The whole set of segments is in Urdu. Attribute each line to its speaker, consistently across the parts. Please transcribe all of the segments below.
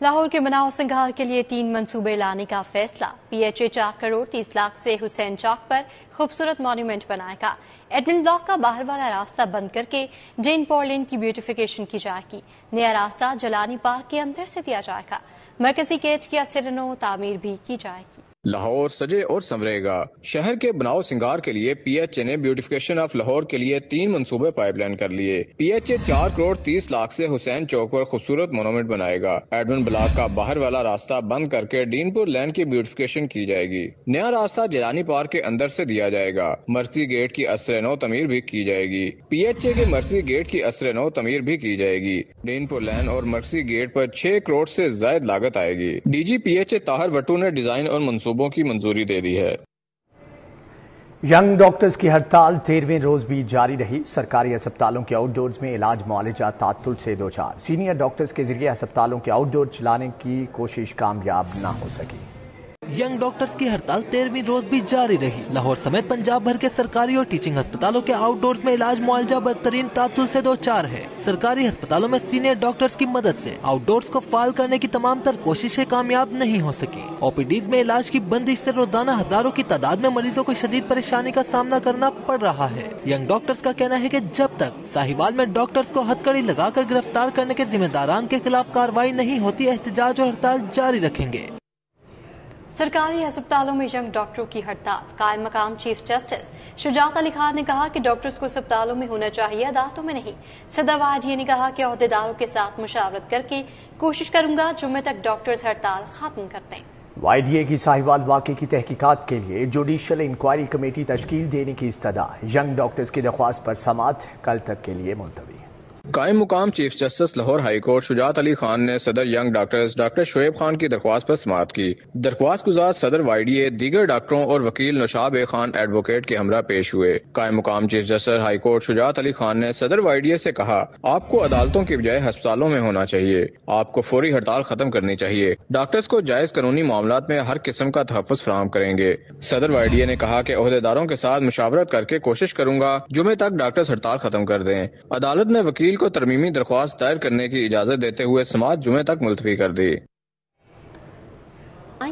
Speaker 1: لاہور کے بناؤ سنگھار کے لیے 3 منصوبے لانے کا فیصلہ. PHA 4 کروڑ 30 لاکھ سے حسین چوک پر خوبصورت مانیومنٹ بنائے گا. ایڈمن بلاک کا باہر والا راستہ بند کر کے جین پور لین کی بیوٹیفیکیشن کی جائے گی. نیا راستہ جلانی پارک کے اندر سے دیا جائے گا. مرکزی گیٹ کی اثر نو تعمیر بھی کی جائے گی.
Speaker 2: لاہور سجے اور سنورے گا. شہر کے بناؤ سنگار کے لیے PHA نے بیوٹیفیکیشن آف لاہور کے لیے 3 منصوبے پائپ لائن کر لیے. PHA 4 کروڑ 30 لاکھ سے حسین چوک پر خوبصورت مونومنٹ بنائے گا. ایڈمن بلاک کا باہر والا راستہ بند کر کے ڈین پور لین کی بیوٹیفیکیشن کی جائے گی. نیا راستہ جیلانی پارک کے اندر سے دیا جائے گا. مرکزی گیٹ کی اثر نو تعمیر بھی کی جائے گی. PHA کے مرکزی گیٹ کی اثر نو تعمیر بھی کی جائے گی. ڈین پور لین اور مرکزی گیٹ پر 6 کروڑ سے زائد لاگت آئے گی. DG PHA طاہر وٹو نے ڈیزائن اور منصوبوں کی منظوری دے دی ہے.
Speaker 3: ینگ ڈاکٹرز کی ہڑتال 13ویں روز بھی جاری رہی. سرکاری ہسپتالوں کے آؤٹ ڈورز میں علاج معالجہ تعطل سے دوچار. سینئر ڈاکٹرز کے ذریعے ہسپتالوں کے آؤٹ ڈور چلانے کی کوشش کامیاب نہ ہو سکی.
Speaker 4: ینگ ڈاکٹرز کی ہڑتال 13ویں روز بھی جاری رہی. لاہور سمیت پنجاب بھر کے سرکاری اور ٹیچنگ ہسپتالوں کے آؤٹ ڈورز میں علاج معالجہ بدترین تعطل سے دوچار ہے. سرکاری ہسپتالوں میں سینئر ڈاکٹرز کی مدد سے آؤٹ ڈورز کو فعال کرنے کی تمام تر کوششیں کامیاب نہیں ہو سکی. OPDs میں علاج کی بندش سے روزانہ ہزاروں کی تعداد میں مریضوں کو شدید پریشانی کا سامنا کرنا پڑ رہا ہے. ینگ ڈاکٹرز کا کہنا ہے کہ جب تک ساہیوال میں ڈاکٹرز کو ہتھکڑی لگا کر گرفتار کرنے کے ذمہ داران کے خلاف کارروائی نہیں ہوتی، احتجاج اور ہڑتال جاری رکھیں گے.
Speaker 1: سرکاری ہسپتالوں میں ینگ ڈاکٹروں کی ہڑتال. قائم مقام چیف جسٹس شجاعت علی خان نے کہا کہ ڈاکٹرز کو ہسپتالوں میں ہونا چاہیے، عدالتوں میں نہیں. صدر YDA نے کہا کہ عہدیداروں کے ساتھ مشاورت کر کے کوشش کروں گا جمعے تک ڈاکٹرز ہڑتال ختم کر دیں.
Speaker 3: YDA کی ساہیوال واقعے کی تحقیقات کے لیے جوڈیشل انکوائری کمیٹی تشکیل دینے کی استدعا. ینگ ڈاکٹرز کی درخواست پر سماعت کل تک کے لیے ملتوی.
Speaker 2: قائم مقام chief justice Lahore high court Shujaat Ali Khan نے صدر young doctors doctor Shoaib Khan کی درخواست پر سماعت کی. درخواست گزار صدر YDA دیگر ڈاکٹروں اور وکیل نوشاب خان ایڈوکیٹ کے ہمراہ پیش ہوئے. قائم مقام chief justice high court Shujaat Ali Khan نے صدر YDA سے کہا، آپ کو عدالتوں کی بجائے ہسپتالوں میں ہونا چاہیے. آپ کو فوری ہڑتال ختم کرنی چاہیے. ڈاکٹرز کو جائز قانونی معاملات میں ہر قسم کا تحفظ فراہم کریں گے. صدر YDA نے کہا کہ عہدیداروں کے ساتھ مشاورت کر کے کوشش کروں گا جمعے تک ڈاکٹرز ہڑتال ختم کر دیں. عدالت نے وکیل کو ترمیمی درخواست دائر کرنے کی اجازت دیتے ہوئے سماعت جمعے تک ملتوی کر دی.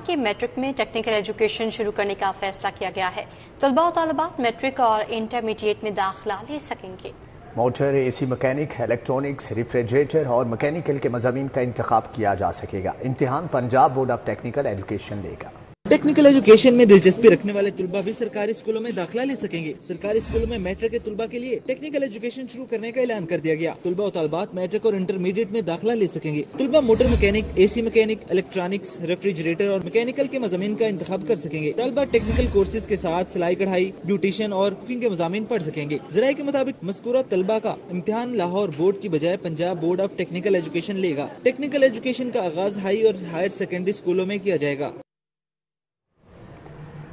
Speaker 1: کہ میٹرک میں ٹیکنیکل ایجوکیشن شروع کرنے کا فیصلہ کیا گیا ہے. طلباء و طالبات میٹرک اور انٹرمیڈیٹ میں داخلہ لے سکیں گے.
Speaker 3: Motor, AC mechanic, electronics, refrigerator اور مکینیکل کے مضامین کا انتخاب کیا جا سکے گا. امتحان Punjab board of technical education لے گا.
Speaker 5: ٹیکنیکل ایجوکیشن میں دلچسپی رکھنے والے طلباء بھی سرکاری اسکولوں میں داخلہ لے سکیں گے. سرکاری اسکولوں میں میٹرک کے طلباء کے لیے ٹیکنیکل ایجوکیشن شروع کرنے کا اعلان کر دیا گیا. طلباء و طالبات میٹرک اور انٹرمیڈیٹ میں داخلہ لے سکیں گے. طلباء motor mechanic, AC mechanic, electronics, refrigerator اور مکینیکل کے مضامین کا انتخاب کر سکیں گے. طلباء ٹیکنیکل کورسز کے ساتھ سلائی کڑھائی، بیوٹیشن اور کوکنگ کے مضامین پڑھ سکیں گے. ذرائع کے مطابق مذکورہ طلباء کا امتحان لاہور بورڈ کی بجائے Punjab board of technical education لے گا. ٹیکنیکل ایجوکیشن کا آغاز ہائی اور ہائر سیکنڈری اسکولوں میں کیا جائے گا.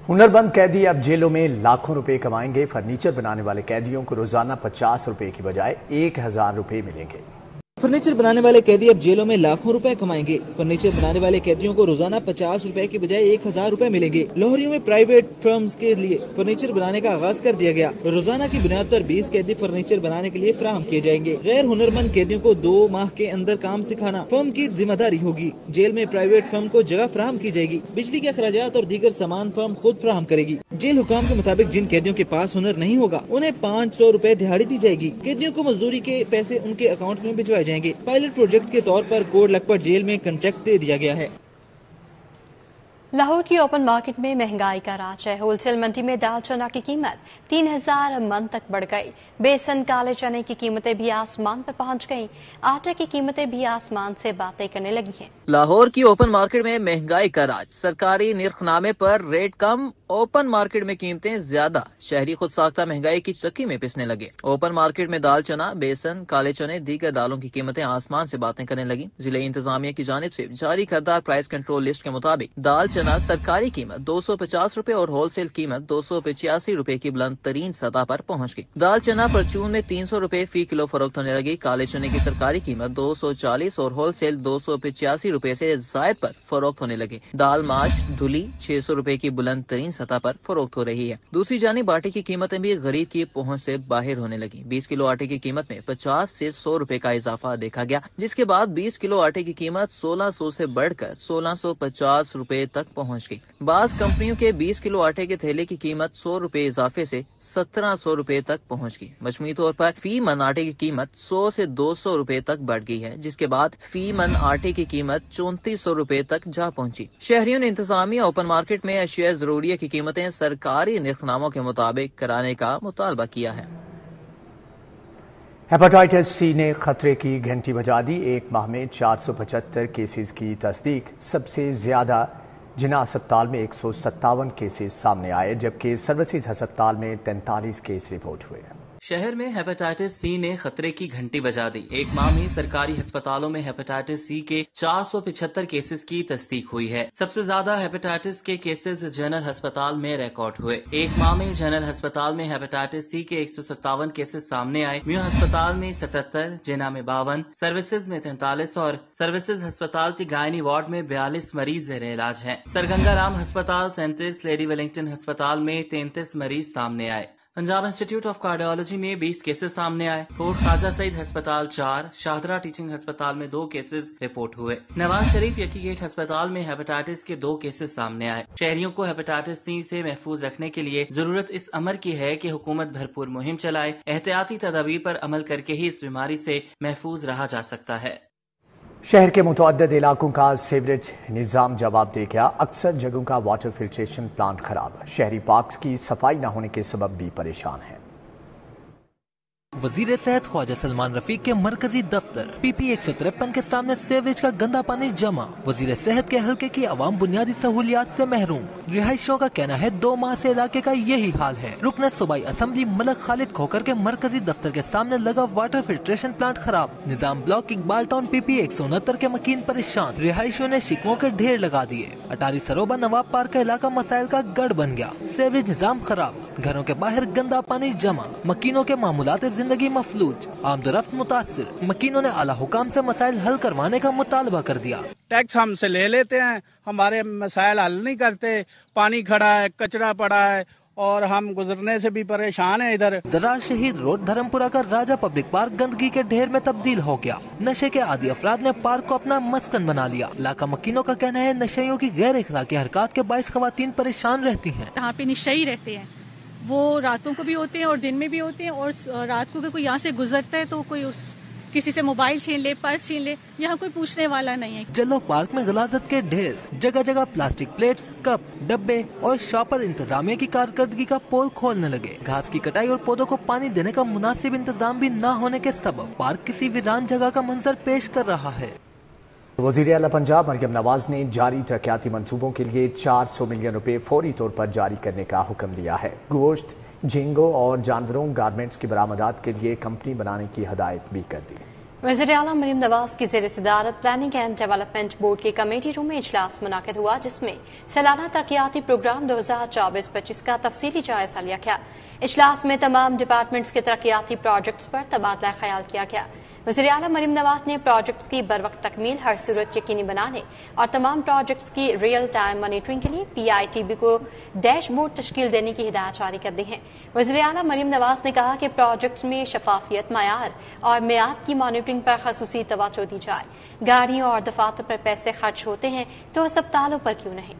Speaker 3: ہنرمند قیدی اب جیلوں میں لاکھوں روپے کمائیں گے. فرنیچر بنانے والے قیدیوں کو روزانہ 50 روپے کی بجائے 1000 روپے ملیں گے.
Speaker 5: فرنیچر بنانے والے قیدی اب جیلوں میں لاکھوں روپے کمائیں گے. فرنیچر بنانے والے قیدیوں کو روزانہ 50 روپے کی بجائے 1000 روپے ملیں گے. لاہوریوں میں پرائیویٹ فرمز کے لیے فرنیچر بنانے کا آغاز کر دیا گیا. روزانہ کی بنیاد پر 20 قیدی فرنیچر بنانے کے لیے فراہم کیے جائیں گے. غیر ہنرمند قیدیوں کو 2 ماہ کے اندر کام سکھانا فرم کی ذمہ داری ہوگی. جیل میں پرائیویٹ فرم کو جگہ فراہم کی جائے گی. بجلی کے اخراجات اور دیگر سامان فرم خود فراہم کرے گی. جیل حکام کے مطابق جن قیدیوں کے پاس ہنر نہیں ہوگا انہیں 500 روپے دہاڑی دی جائے گی. قیدیوں کو مزدوری کے پیسے ان کے اکاؤنٹ میں بھجوائے جائیں گے. پائلٹ پروجیکٹ کے طور پر کوٹ لکھپت جیل میں کنٹریکٹ دے دیا گیا ہے.
Speaker 1: لاہور کی اوپن مارکیٹ میں مہنگائی کا راج ہے. ہول سیل منڈی میں دال چنا کی قیمت 3000 من تک بڑھ گئی. بیسن، کالے چنے کی قیمتیں بھی آسمان پر پہنچ گئیں. آٹے کی قیمتیں بھی آسمان سے باتیں کرنے لگی ہیں.
Speaker 6: لاہور کی اوپن مارکیٹ میں مہنگائی کا راج. سرکاری نرخ نامے پر ریٹ کم، اوپن مارکیٹ میں قیمتیں زیادہ. شہری خود ساختہ مہنگائی کی چکی میں پسنے لگے. اوپن مارکیٹ میں دال چنا، بیسن، کالے چنے، دیگر دالوں کی قیمتیں آسمان سے باتیں کرنے لگی. ضلع انتظامیہ کی جانب سے جاری کردہ پرائس کنٹرول لسٹ کے مطابق دال چنا چنا سرکاری قیمت 250 روپے اور ہول سیل قیمت 285 روپے کی بلند ترین سطح پر پہنچ گئی۔ دال چنا پرچون میں 300 روپے فی کلو فروخت ہونے لگی۔ کالے چنے کی سرکاری قیمت 240 اور ہول سیل 285 روپے سے زائد پر فروخت ہونے لگے۔ دال ماش دھلی 600 روپے کی بلند ترین سطح پر فروخت ہو رہی ہے۔ دوسری جانب آٹے کی قیمتیں بھی غریب کی پہنچ سے باہر ہونے لگی۔ 20 کلو آٹے کی قیمت میں 50 سے 100 روپے کا اضافہ دیکھا گیا، جس کے بعد 20 کلو آٹے کی قیمت 1600 سے بڑھ کر 1650 روپے تک پہنچ گئی۔ بعض کمپنیوں کے 20 کلو آٹے کے تھیلے کی قیمت 100 روپے اضافے سے 1700 روپے تک پہنچ گئی۔ مجموعی طور پر فی من آٹے کی قیمت 100 سے 200 روپے تک بڑھ گئی ہے، جس کے بعد فی من آٹے کی قیمت 3400 روپے تک جا پہنچی۔ شہریوں نے انتظامیہ اوپن مارکیٹ میں اشیاء ضروریہ کی قیمتیں سرکاری نرخناموں کے مطابق کرانے کا مطالبہ کیا ہے۔
Speaker 3: ہیپاٹائٹس سی نے خطرے کی گھنٹی بجا دی۔ ایک ماہ میں 475 کیسز کی تصدیق۔ سب سے زیادہ جناح ہسپتال میں 157 کیسز سامنے آئے، جبکہ سروسز ہسپتال میں 43 کیس رپورٹ ہوئے۔
Speaker 7: شہر میں ہیپاٹائٹس سی نے خطرے کی گھنٹی بجا دی۔ ایک ماہ میں سرکاری ہسپتالوں میں ہیپاٹائٹس سی کے 475 کیسز کی تصدیق ہوئی ہے۔ سب سے زیادہ ہیپاٹائٹس کے کیسز جنرل ہسپتال میں ریکارڈ ہوئے۔ ایک ماہ میں جنرل ہسپتال میں ہیپاٹائٹس سی کے 157 کیسز سامنے آئے۔ میو ہسپتال میں 77، جناح میں 52، سروسز میں 43 اور سروسز ہسپتال کی گائنی وارڈ میں 42 مریض زیر علاج ہیں۔ سر گنگا رام ہسپتال 37، لیڈی ویلنگٹن ہسپتال میں 33 مریض سامنے آئے۔ پنجاب انسٹیٹیوٹ آف کارڈیالوجی میں 20 کیسز سامنے آئے۔ کوٹ خواجہ سعید ہسپتال 4، شاہدرہ ٹیچنگ ہسپتال میں 2 کیسز رپورٹ ہوئے۔ نواز شریف یکی گیٹ ہسپتال میں ہیپاٹائٹس کے 2 کیسز سامنے آئے۔ شہریوں کو ہیپاٹائٹس سی سے محفوظ رکھنے کے لیے ضرورت اس امر کی ہے کہ حکومت بھرپور مہم چلائے۔ احتیاطی تدابیر پر عمل کر کے ہی اس بیماری سے محفوظ رہا جا سکتا ہے۔
Speaker 3: شہر کے متعدد علاقوں کا سیوریج نظام جواب دے گیا۔ اکثر جگہوں کا واٹر فلٹریشن پلانٹ خراب۔ شہری پارکس کی صفائی نہ ہونے کے سبب بھی پریشان ہیں۔
Speaker 4: وزیر صحت خواجہ سلمان رفیق کے مرکزی دفتر PP 153 کے سامنے سیوریج کا گندا پانی جمع۔ وزیر صحت کے حلقے کی عوام بنیادی سہولیات سے محروم۔ رہائشیوں کا کہنا ہے 2 ماہ سے علاقے کا یہی حال ہے۔ رکن صوبائی اسمبلی ملک خالد کھوکر کے مرکزی دفتر کے سامنے لگا واٹر فلٹریشن پلانٹ خراب۔ نظام بلاک اقبال ٹاؤن PP 169 کے مکین پریشان۔ رہائشیوں نے شکووں کے ڈھیر لگا دیے۔ اٹاری سروبا نواب پارک کا علاقہ مسائل کا گڑھ بن گیا۔ سیوریج نظام خراب، گھروں کے باہر گندا پانی جمع، مکینوں کے معمولات زندگی مفلوج، آمد و رفت متاثر۔ مکینوں نے اعلیٰ حکام سے مسائل حل کروانے کا مطالبہ کر دیا۔
Speaker 8: ٹیکس ہم سے لے لیتے ہیں، ہمارے مسائل حل نہیں کرتے، پانی کھڑا ہے، کچرا پڑا ہے اور ہم گزرنے سے بھی پریشان ہیں۔ ادھر
Speaker 4: درار شہید روڈ دھرمپورہ کا راجہ پبلک پارک گندگی کے ڈھیر میں تبدیل ہو گیا۔ نشے کے عادی افراد نے پارک کو اپنا مسکن بنا لیا۔ علاقہ مکینوں کا کہنا ہے نشیوں کی غیر اخلاقی حرکات کے باعث خواتین پریشان رہتی ہیں۔
Speaker 9: یہاں پہ نشئی رہتے ہیں، وہ راتوں کو بھی ہوتے ہیں اور دن میں بھی ہوتے ہیں، اور رات کو اگر کوئی یہاں سے گزرتا ہے تو کوئی کسی سے موبائل چھین لے، پرس چھین لے، یہاں کوئی پوچھنے والا نہیں ہے۔
Speaker 4: جلو پارک میں غلاظت کے ڈھیر، جگہ جگہ پلاسٹک پلیٹس، کپ، ڈبے اور شاپر انتظامیہ کی کارکردگی کا پول کھولنے لگے۔ گھاس کی کٹائی اور پودوں کو پانی دینے کا مناسب انتظام بھی نہ ہونے کے سبب پارک کسی ویران جگہ کا منظر پیش کر رہا ہے۔
Speaker 3: وزیر اعلیٰ پنجاب مریم نواز نے جاری ترقیاتی منصوبوں کے لیے 400 ملین روپے فوری طور پر جاری کرنے کا حکم دیا ہے۔ گوشت، جھینگوں اور جانوروں گارمنٹس کی برآمدات کے لیے کمپنی بنانے کی ہدایت بھی کر دی۔
Speaker 1: وزیر اعلیٰ مریم نواز کی زیر صدارت پلاننگ اینڈ ڈیولپمنٹ بورڈ کے کمیٹی روم میں اجلاس منعقد ہوا، جس میں سالانہ ترقیاتی پروگرام 2024-25 کا تفصیلی جائزہ لیا گیا۔ اجلاس میں تمام ڈپارٹمنٹس کے ترقیاتی پروجیکٹس پر تبادلہ خیال کیا گیا۔ وزیر اعلیٰ مریم نواز نے پروجیکٹس کی بروقت تکمیل ہر صورت یقینی بنانے اور تمام پروجیکٹس کی ریئل ٹائم مانیٹرنگ کے لیے PITB کو ڈیش بورڈ تشکیل دینے کی ہدایت جاری کر دی ہے۔ وزیر اعلیٰ مریم نواز نے کہا کہ پروجیکٹس میں شفافیت، معیار اور میعاد کی مانیٹرنگ پر خصوصی توجہ دی جائے۔ گاڑیوں اور دفاتر پر پیسے خرچ ہوتے ہیں تو اسپتالوں پر کیوں نہیں؟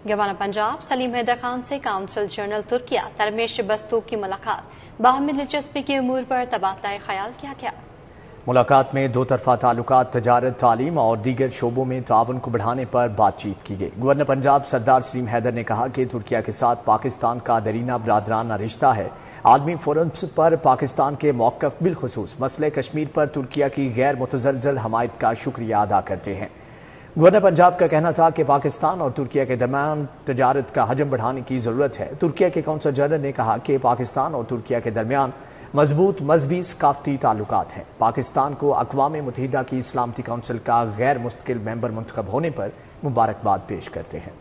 Speaker 1: گورنر پنجاب سلیم حیدر خان سے کونسل جنرل ترکیہ ترمیش بستوک کی ملاقات، باہمی دلچسپی کے امور پر تبادلہ خیال کیا گیا۔
Speaker 3: ملاقات میں 2 طرفہ تعلقات، تجارت، تعلیم اور دیگر شعبوں میں تعاون کو بڑھانے پر بات چیت کی گئی۔ گورنر پنجاب سردار سلیم حیدر نے کہا کہ ترکیہ کے ساتھ پاکستان کا درینہ برادرانہ رشتہ ہے۔ عالمی فورمز پر پاکستان کے موقف، بالخصوص مسئلہ کشمیر پر ترکیہ کی غیر متزلزل حمایت کا شکریہ ادا کرتے ہیں۔ گورنر پنجاب کا کہنا تھا کہ پاکستان اور ترکیہ کے درمیان تجارت کا حجم بڑھانے کی ضرورت ہے۔ ترکیہ کے کونسل جنرل نے کہا کہ پاکستان اور ترکیہ کے درمیان مضبوط مذہبی ثقافتی تعلقات ہیں۔ پاکستان کو اقوام متحدہ کی سلامتی کونسل کا غیر مستقل ممبر منتخب ہونے پر مبارکباد پیش کرتے ہیں۔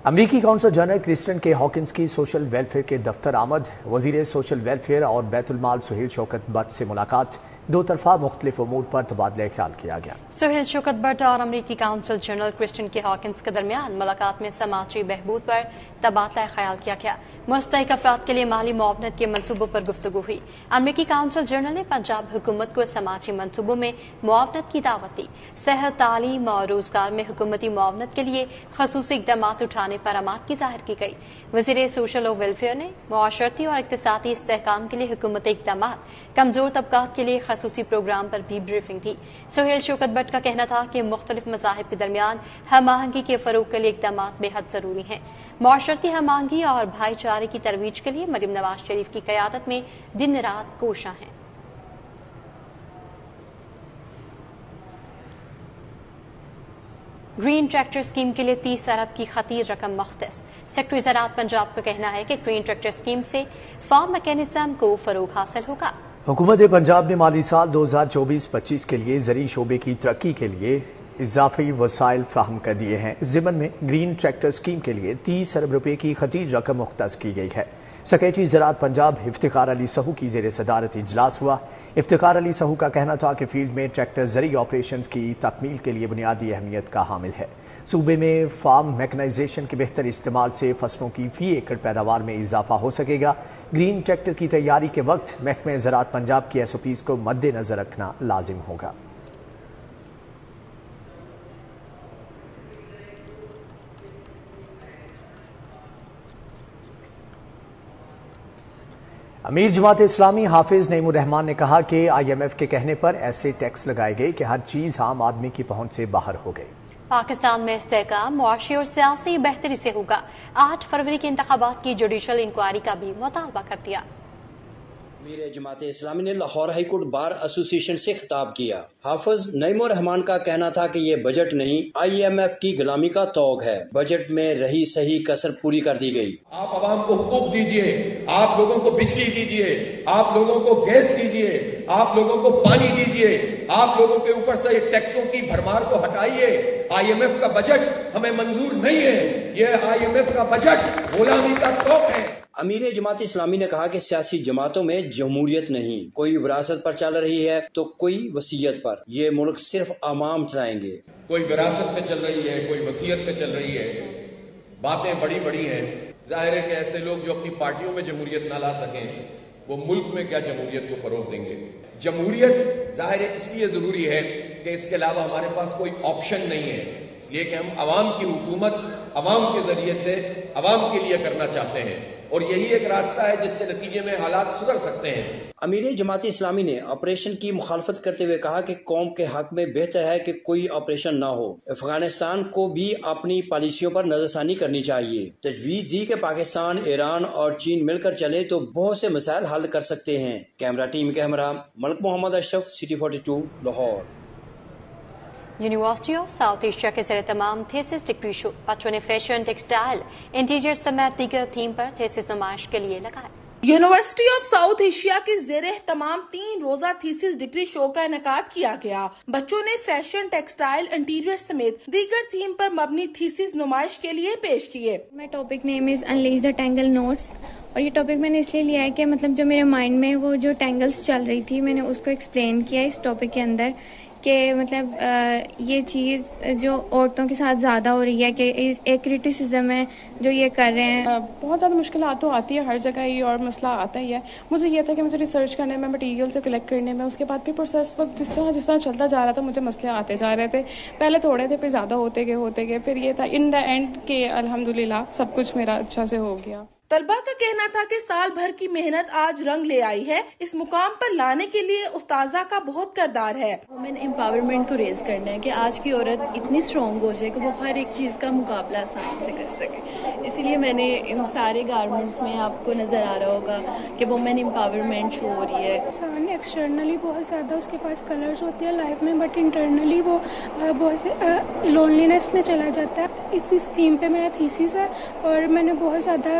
Speaker 3: امریکی کونسل جنرل کرسٹن کے ہاکنز کی سوشل ویلفیئر کے دفتر آمد۔ وزیر سوشل ویلفیئر اور بیت المال سہیل شوکت بٹ سے ملاقات۔ دو طرفہ مختلف امور پر تبادلہ خیال کیا گیا۔
Speaker 1: سہیل شوکت بٹ اور امریکی کونسل جنرل کرسٹن کے ہاکنز کے درمیان ملاقات میں سماجی بہبود پر تبادلہ خیال کیا گیا۔ مستحق افراد کے لیے مالی معاونت کے منصوبوں پر گفتگو ہوئی۔ امریکی کونسل جنرل نے پنجاب حکومت کو سماجی منصوبوں میں معاونت کی دعوت دی۔ صحت، تعلیم اور روزگار میں حکومتی معاونت کے لیے خصوصی اقدامات اٹھانے پر آمادگی ظاہر کی گئی۔ وزیر سوشل و ویلفیئر نے معاشرتی اور اقتصادی استحکام کے لیے حکومتی اقدامات، کمزور طبقات کے لیے خصوصی پروگرام پر بھی briefing the. Sohail Shaukat but کا کہنا تھا کہ مختلف مذاہب کے درمیان ہم آہنگی کے فروغ کے لیے اقدامات بے حد ضروری ہیں۔ معاشرتی ہم آہنگی اور بھائی چارے کی ترویج کے لیے مریم نواز شریف کی قیادت میں دن رات کوشاں ہیں۔ گرین ٹریکٹر اسکیم کے لیے 30 ارب کی خطیر رقم مختص۔ سیکٹری زراعت پنجاب کا کہنا ہے کہ گرین ٹریکٹر اسکیم سے فارم میکینزم کو فروغ حاصل ہوگا۔
Speaker 3: حکومت پنجاب نے مالی سال 2024-25 کے لیے زرعی شعبے کی ترقی کے لیے اضافی وسائل فراہم کر دیے ہیں۔ اس ضمن میں گرین ٹریکٹر اسکیم کے لیے 30 ارب روپے کی خطیر رقم مختص کی گئی ہے۔ سکریٹری زراعت پنجاب افتخار علی سہو کی زیر صدارت اجلاس ہوا۔ افتخار علی سہو کا کہنا تھا کہ فیلڈ میں ٹریکٹر زرعی آپریشنز کی تکمیل کے لیے بنیادی اہمیت کا حامل ہے۔ صوبے میں فارم میکنائزیشن کے بہتر استعمال سے فصلوں کی فی ایکڑ پیداوار میں اضافہ ہو سکے گا۔ گرین ٹریکٹر کی تیاری کے وقت محکمہ زراعت پنجاب کی SOPs کو مد نظر رکھنا لازم ہوگا۔ امیر جماعت اسلامی حافظ نعیم الرحمان نے کہا کہ IMF کے کہنے پر ایسے ٹیکس لگائے گئے کہ ہر چیز عام آدمی کی پہنچ سے باہر ہو گئی۔
Speaker 1: پاکستان میں استحکام معاشی اور سیاسی بہتری سے ہوگا۔ 8 فروری کے انتخابات کی جوڈیشل انکوائری کا بھی مطالبہ کر دیا۔
Speaker 10: امیر جماعت اسلامی نے لاہور ہائی کورٹ بار ایسوسی ایشن سے خطاب کیا۔ حافظ نعیم الرحمان کا کہنا تھا کہ یہ بجٹ نہیں IMF کی غلامی کا توغ ہے۔ بجٹ میں رہی صحیح کسر پوری کر دی گئی۔
Speaker 11: آپ عوام کو حقوق دیجئے، آپ لوگوں کو بجلی دیجئے، آپ لوگوں کو گیس دیجئے، آپ لوگوں کو پانی دیجئے، آپ لوگوں کے اوپر سے ٹیکسوں کی بھرمار کو ہٹائیے۔ IMF کا بجٹ ہمیں منظور نہیں ہے، یہ IMF کا بجٹ غلامی کا توغ ہے۔
Speaker 10: امیر جماعت اسلامی نے کہا کہ سیاسی جماعتوں میں جمہوریت نہیں، کوئی وراثت پر چل رہی ہے تو کوئی وصیت پر۔ یہ ملک صرف عوام چلائیں گے۔
Speaker 11: کوئی وراثت پہ چل رہی ہے، کوئی وصیت پہ چل رہی ہے۔ باتیں بڑی بڑی ہیں۔ ظاہر ہے کہ ایسے لوگ جو اپنی پارٹیوں میں جمہوریت نہ لا سکیں وہ ملک میں کیا جمہوریت کو فروغ دیں گے۔ جمہوریت ظاہر ہے اس لیے ضروری ہے کہ اس کے علاوہ ہمارے پاس کوئی آپشن نہیں ہے، اس لیے کہ ہم عوام کی حکومت عوام کے ذریعے سے عوام کے لیے کرنا چاہتے ہیں، اور یہی ایک راستہ ہے جس کے نتیجے میں حالات سدھر سکتے ہیں۔
Speaker 10: امیر جماعت اسلامی نے آپریشن کی مخالفت کرتے ہوئے کہا کہ قوم کے حق میں بہتر ہے کہ کوئی آپریشن نہ ہو۔ افغانستان کو بھی اپنی پالیسیوں پر نظر ثانی کرنی چاہیے۔ تجویز دی کہ پاکستان، ایران اور چین مل کر چلے تو بہت سے مسائل حل کر سکتے ہیں۔ کیمرہ ٹیم کے ہمراہ Malik Muhammad Ashraf, city 42، Lahore.
Speaker 1: University of south Asia کے زیر اہتمام تھیسس ڈگری شو، بچوں نے فیشن، ٹیکسٹائل، انٹیریئر سمیت دیگر تھیم پر تھیسس نمائش کے لیے لگائے۔
Speaker 12: یونیورسٹی آف ساؤتھ ایشیا کے زیر اہتمام 3 روزہ تھیسس ڈگری شو کا انعقاد کیا گیا۔ بچوں نے فیشن، ٹیکسٹائل، انٹیریئر سمیت دیگر تھیم پر مبنی تھیسس نمائش کے لیے پیش کیے۔
Speaker 13: My topic name is Unleash the Tangle Notes، اور یہ ٹاپک میں نے اس لیے لیا ہے کہ مطلب جو میرے مائنڈ میں وہ جو ٹینگلز چل رہی تھی میں نے اس کو ایکسپلین کیا اس ٹاپک کے اندر، کہ مطلب یہ چیز جو عورتوں کے ساتھ زیادہ ہو رہی ہے کہ ایک کرٹیسزم ہے جو یہ کر رہے ہیں۔
Speaker 14: بہت زیادہ مشکلات تو آتی ہے ہر جگہ، ہی اور مسئلہ آتا ہی ہے۔ مجھے یہ تھا کہ مجھے ریسرچ کرنے میں، مٹیریل سے کلیکٹ کرنے میں، اس کے بعد بھی پروسیس وقت جس طرح چلتا جا رہا تھا مجھے مسئلے آتے جا رہے تھے۔ پہلے تھوڑے تھے، پھر زیادہ ہوتے گئے، پھر یہ تھا ان دا اینڈ کہ الحمدللہ سب کچھ میرا اچھا سے ہو گیا۔
Speaker 12: طلبہ کا کہنا تھا کہ سال بھر کی محنت آج رنگ لے آئی ہے۔ اس مقام پر لانے کے لیے استاذہ کا بہت کردار ہے۔
Speaker 15: وومن امپاورمنٹ کو ریز کرنا ہے کہ آج کی عورت اتنی اسٹرانگ ہو جائے کہ وہ ہر ایک چیز کا مقابلہ آسانی سے کر سکے۔ اسی لیے میں نے ان سارے گارمنٹس میں آپ کو نظر آ رہا ہوگا کہ وومن امپاورمنٹ شو ہو رہی ہے۔
Speaker 16: انسان ایکسٹرنلی بہت زیادہ اس کے پاس کلرز ہوتے ہیں لائف میں، بٹ انٹرنلی وہ بہت لونلینس میں چلا جاتا ہے۔ اس تھیم پہ میرا تھیسس ہے اور میں نے بہت زیادہ